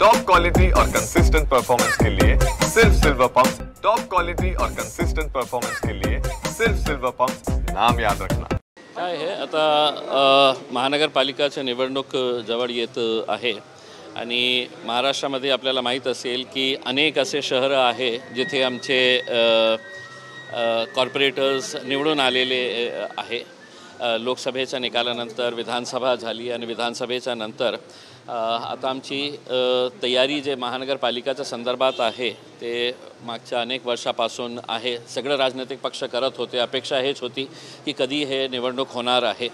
Top quality और consistent performance के लिए सिर्फ सिल्वर पंप्स। टॉप क्वालिटी और कंसिस्टेंट परफॉर्मेंस के लिए सिर्फ सिल्वर पंप्स, नाम याद रखना। काय आहे आता महानगरपालिकाच्या निवडणूक जवळ येत आहे आणि महाराष्ट्रामध्ये आपल्याला माहीत असेल की अनेक असे शहरं आहे जिथे आमचे कॉर्पोरेटर्स निवडून आलेले आहे। लोकसभेच्या निकालानंतर विधानसभा झाली आणि विधानसभेच्या नंतर आता आमची तयारी जे महानगरपालिकाच्या संदर्भात आहे ते मागच्या अनेक वर्षापासून आहे। सगळे राजनैतिक पक्ष करत होते, अपेक्षा हेच होती की कधी हे निवडणूक होणार आहे,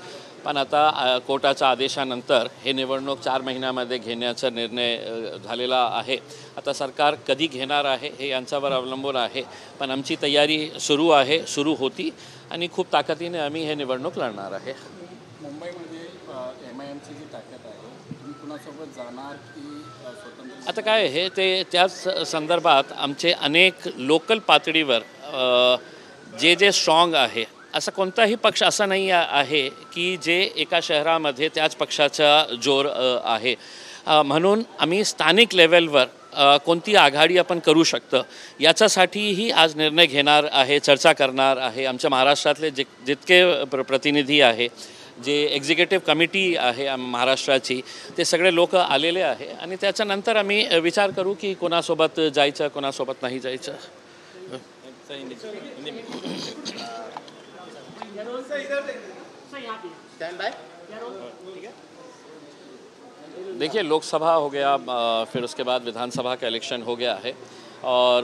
पण आता कोर्टाच्या आदेशानंतर हे निवडणूक 4 महिन्यामध्ये घेण्याचा निर्णय झालेला आहे। आता सरकार कधी घेणार आहे हे यांच्यावर अवलंबून आहे, पण आमची तयारी सुरू आहे, सुरू होती आणि खूप ताकदीने आम्ही हे निवडणूक लढणार आहे। मुंबईमध्ये MIMची जी ताकद आहे, तुम्ही कुणासोबत जाणार की स्वतंत्र? आता काय आहे ते त्याच संदर्भात आमचे अनेक लोकल पातळीवर जे स्ट्रॉंग आहे, असा कोणताही पक्ष असा नाही आहे की जे एका शहरामध्ये त्याच पक्षाचा जोर आहे, म्हणून आम्ही स्थानिक लेवलवर कोणती आघाडी आपण करू शकतो याच्यासाठीही आज निर्णय घेणार आहे, चर्चा करणार आहे। आमच्या महाराष्ट्रातले जितके प्रतिनिधी आहे, जे एक्झिक्युटिव्ह कमिटी आहे महाराष्ट्राची, ते सगळे लोक आलेले आहे आणि त्याच्यानंतर आम्ही विचार करू की कोणासोबत जायचं, कोणासोबत नाही जायचं। देखिए, लोकसभा हो गया, फिर उसके बाद विधानसभा का इलेक्शन हो गया है और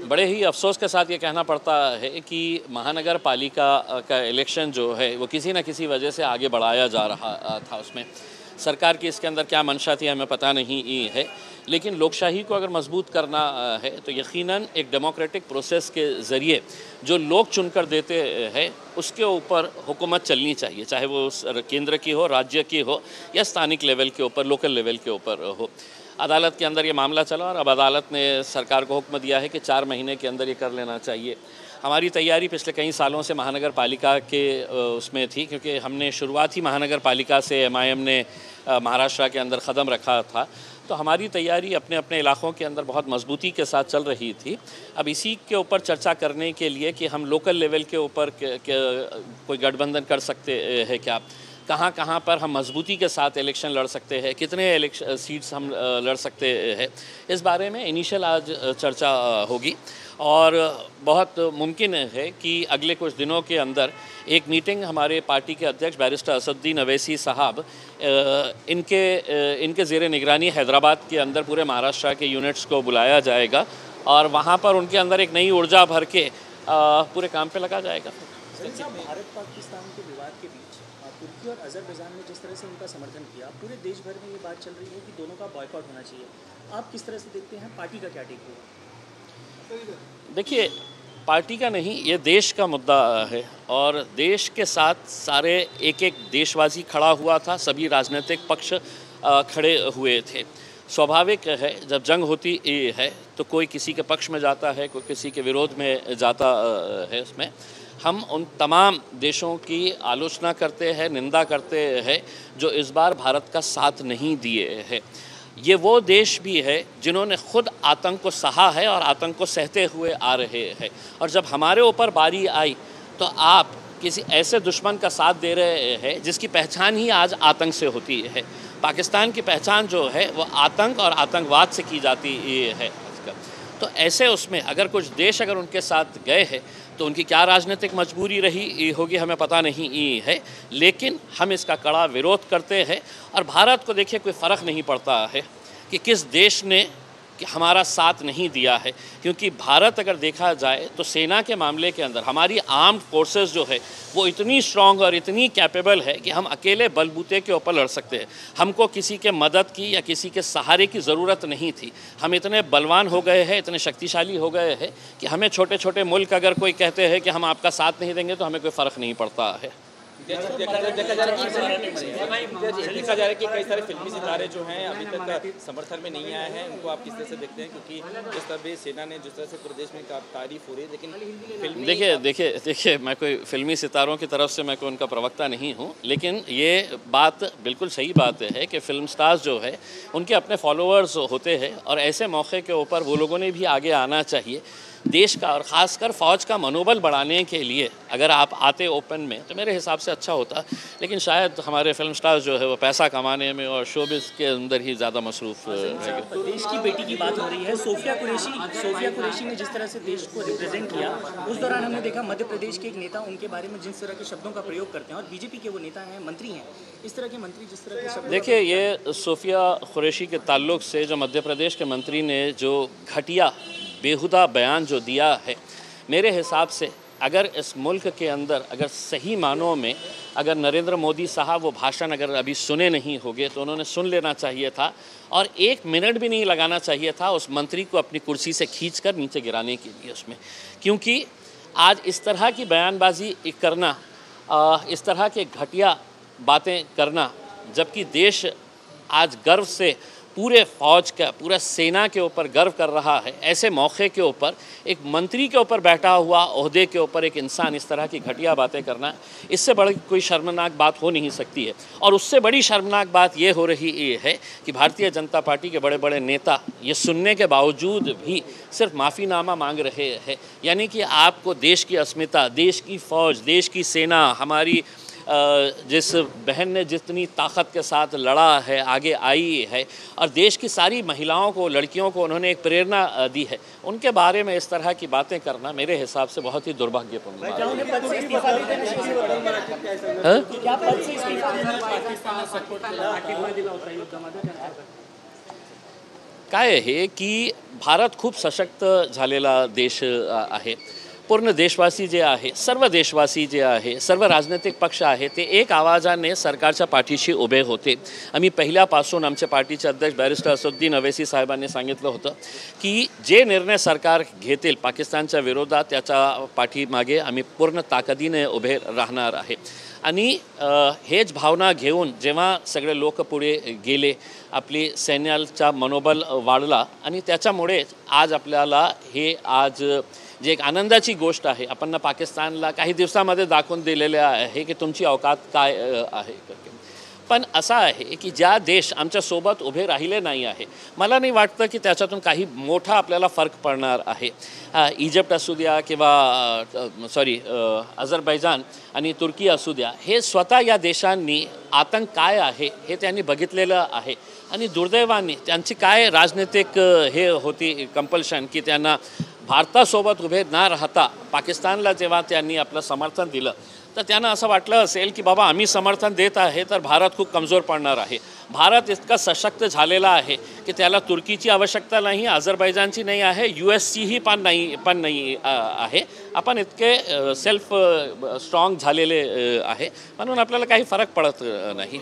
बड़े ही अफसोस के साथ ये कहना पड़ता है कि महानगर पालिका का इलेक्शन जो है वो किसी न किसी वजह से आगे बढ़ाया जा रहा था। उसमें सरकार की इसके अंदर क्या मंशा थी हमें पता नहीं है, लेकिन लोकशाही को अगर मजबूत करना है तो यकीनन एक डेमोक्रेटिक प्रोसेस के ज़रिए जो लोग चुनकर देते हैं उसके ऊपर हुकूमत चलनी चाहिए, चाहे वो केंद्र की हो, राज्य की हो या स्थानिक लेवल के ऊपर, लोकल लेवल के ऊपर हो। अदालत के अंदर ये मामला चला और अब अदालत ने सरकार को हुक्म दिया है कि 4 महीने के अंदर ये कर लेना चाहिए। हमारी तैयारी पिछले कई सालों से महानगर पालिका के उसमें थी, क्योंकि हमने शुरुआत ही महानगर पालिका से MIM ने महाराष्ट्र के अंदर कदम रखा था, तो हमारी तैयारी अपने अपने इलाक़ों के अंदर बहुत मजबूती के साथ चल रही थी। अब इसी के ऊपर चर्चा करने के लिए कि हम लोकल लेवल के ऊपर कोई गठबंधन कर सकते हैं क्या, कहाँ कहाँ पर हम मजबूती के साथ इलेक्शन लड़ सकते हैं, कितने सीट्स हम लड़ सकते हैं, इस बारे में इनिशियल आज चर्चा होगी और बहुत मुमकिन है कि अगले कुछ दिनों के अंदर एक मीटिंग हमारे पार्टी के अध्यक्ष बैरिस्टर असदुद्दीन अवैसी साहब इनके ज़ेरे निगरानी हैदराबाद के अंदर पूरे महाराष्ट्र के यूनिट्स को बुलाया जाएगा और वहाँ पर उनके अंदर एक नई ऊर्जा भर के पूरे काम पे लगा जाएगा। भारत पाकिस्तान के विवाद के बीच तुर्की और अजरबैजान ने जिस तरह से उनका समर्थन किया, पूरे देश भर में ये बात चल रही है कि दोनों का बॉयकॉट होना चाहिए। आप किस तरह से देखते हैं, पार्टी का क्या टेक होगा? देखिए, पार्टी का नहीं, ये देश का मुद्दा है और देश के साथ सारे एक देशवासी खड़ा हुआ था, सभी राजनीतिक पक्ष खड़े हुए थे। स्वाभाविक है जब जंग होती है तो कोई किसी के पक्ष में जाता है, कोई किसी के विरोध में जाता है। उसमें हम उन तमाम देशों की आलोचना करते हैं, निंदा करते हैं जो इस बार भारत का साथ नहीं दिए हैं। ये वो देश भी है जिन्होंने खुद आतंक को सहा है और आतंक को सहते हुए आ रहे हैं, और जब हमारे ऊपर बारी आई तो आप किसी ऐसे दुश्मन का साथ दे रहे हैं जिसकी पहचान ही आज आतंक से होती है। पाकिस्तान की पहचान जो है वो आतंक और आतंकवाद से की जाती है। तो ऐसे उसमें अगर कुछ देश अगर उनके साथ गए हैं तो उनकी क्या राजनीतिक मजबूरी रही होगी हमें पता नहीं है, लेकिन हम इसका कड़ा विरोध करते हैं। और भारत को देखिए, कोई फ़र्क नहीं पड़ता है कि किस देश ने हमारा साथ नहीं दिया है, क्योंकि भारत अगर देखा जाए तो सेना के मामले के अंदर हमारी आर्म्ड फोर्सेस जो है वो इतनी स्ट्रॉन्ग और इतनी कैपेबल है कि हम अकेले बलबूते के ऊपर लड़ सकते हैं। हमको किसी के मदद की या किसी के सहारे की ज़रूरत नहीं थी। हम इतने बलवान हो गए हैं, इतने शक्तिशाली हो गए हैं कि हमें छोटे छोटे मुल्क अगर कोई कहते हैं कि हम आपका साथ नहीं देंगे तो हमें कोई फ़र्क नहीं पड़ता है। देखा जा रहा है कि कई सारे फिल्मी सितारे जो हैं अभी तक समर्थन में नहीं आए हैं, उनको आप किस तरह से देखते हैं? क्योंकि जिस तरह सेना ने जिस तरह से प्रदेश में तारीफ हो रही है, लेकिन देखिए मैं कोई फिल्मी सितारों की तरफ से मैं कोई उनका प्रवक्ता नहीं हूँ, लेकिन ये बात बिल्कुल सही बात है कि फिल्म स्टार्स जो है उनके अपने फॉलोअर्स होते हैं और ऐसे मौके के ऊपर वो लोगों ने भी आगे आना चाहिए। देश का और ख़ासकर फ़ौज का मनोबल बढ़ाने के लिए अगर आप आते ओपन में तो मेरे हिसाब से अच्छा होता, लेकिन शायद हमारे फिल्म स्टार्स जो है वो पैसा कमाने में और शोबिज़ के अंदर ही ज़्यादा मसरूफ़ रहेंगे। देश की बेटी की बात हो रही है, सोफिया कुरैशी ने जिस तरह से देश को रिप्रेजेंट किया, उस दौरान हमने देखा मध्य प्रदेश के एक नेता उनके बारे में जिस तरह के शब्दों का प्रयोग करते हैं और बीजेपी के वो नेता हैं, मंत्री हैं, इस तरह के मंत्री जिस तरह के शब्द। देखिए, ये सोफिया कुरैशी के ताल्लुक से जो मध्य प्रदेश के मंत्री ने जो घटिया बेहुदा बयान जो दिया है, मेरे हिसाब से अगर इस मुल्क के अंदर अगर सही मानों में अगर नरेंद्र मोदी साहब वो भाषण अगर अभी सुने नहीं होंगे तो उन्होंने सुन लेना चाहिए था और 1 मिनट भी नहीं लगाना चाहिए था उस मंत्री को अपनी कुर्सी से खींचकर नीचे गिराने के लिए उसमें, क्योंकि आज इस तरह की बयानबाजी करना, इस तरह के घटिया बातें करना, जबकि देश आज गर्व से पूरे फ़ौज का पूरा सेना के ऊपर गर्व कर रहा है, ऐसे मौके के ऊपर एक मंत्री के ऊपर बैठा हुआ ओहदे के ऊपर एक इंसान इस तरह की घटिया बातें करना, इससे बड़ी कोई शर्मनाक बात हो नहीं सकती है। और उससे बड़ी शर्मनाक बात ये हो रही है कि भारतीय जनता पार्टी के बड़े बड़े नेता ये सुनने के बावजूद भी सिर्फ माफ़ीनामा मांग रहे हैं। यानी कि आपको देश की अस्मिता, देश की फ़ौज, देश की सेना, हमारी जिस बहन ने जितनी ताकत के साथ लड़ा है, आगे आई है और देश की सारी महिलाओं को, लड़कियों को उन्होंने एक प्रेरणा दी है, उनके बारे में इस तरह की बातें करना मेरे हिसाब से बहुत ही दुर्भाग्यपूर्ण बात है। काय आहे की भारत खूप सशक्त झालेला देश आहे। पूर्ण देशवासी जे आहे, सर्व देशवासी जे आहे, सर्व राजनैतिक पक्ष आहे ते एक आवाजाने सरकारच्या पाठीशी उभे होते। आम्ही पहिल्यापासून आमच्या पार्टीचे अध्यक्ष बॅरिस्टर असदुद्दीन अवैसी साहेबांनी सांगितलं होतं की जे निर्णय सरकार घेतील पाकिस्तानच्या विरोधात त्याच्या पाठीमागे आम्ही पूर्ण ताकदीने उभे राहणार आहे। आणि हेच भावना घेऊन जेव्हा सगळे लोक पुढे गेले, आपली सैन्याचा मनोबल वाढला आणि त्याच्यामुळे आज आपल्याला हे आज जे एक आनंदाची गोष्ट आहे, आपण पाकिस्तानला काही दिवसामध्ये दाखवून दिलेले आहे की तुमची औकात काय आहे। पण असा आहे की ज्या देश आमच्या सोबत उभे राहिले नाही आहे, मला नाही वाटतं की त्याच्यातून काही मोठा आपल्याला फरक पडणार आहे। इजिप्त असू द्या किंवा अझरबैजान आणि तुर्की असू द्या, हे स्वतः या देशांनी आतंक काय आहे हे त्यांनी बघितलेलं आहे आणि दुर्दैवाने त्यांची काय राजनीतिक हे होती कंपल्शन की त्यांना भारतासोबत उभे न राहता पाकिस्तानला जेव्हा त्यांनी आपलं समर्थन दिलं तर त्यांना असं वाटलं असेल की बाबा आम्ही समर्थन देत आहे तर भारत खूप कमजोर पडणार आहे। भारत इतका सशक्त झालेला आहे की त्याला तुर्कीची आवश्यकता नाही, अझरबैजानची नाही आहे, यूएसचीही पण नाही आहे। आपण इतके सेल्फ स्ट्रॉंग झालेले आहे, म्हणून आपल्याला काही फरक पडत नाही।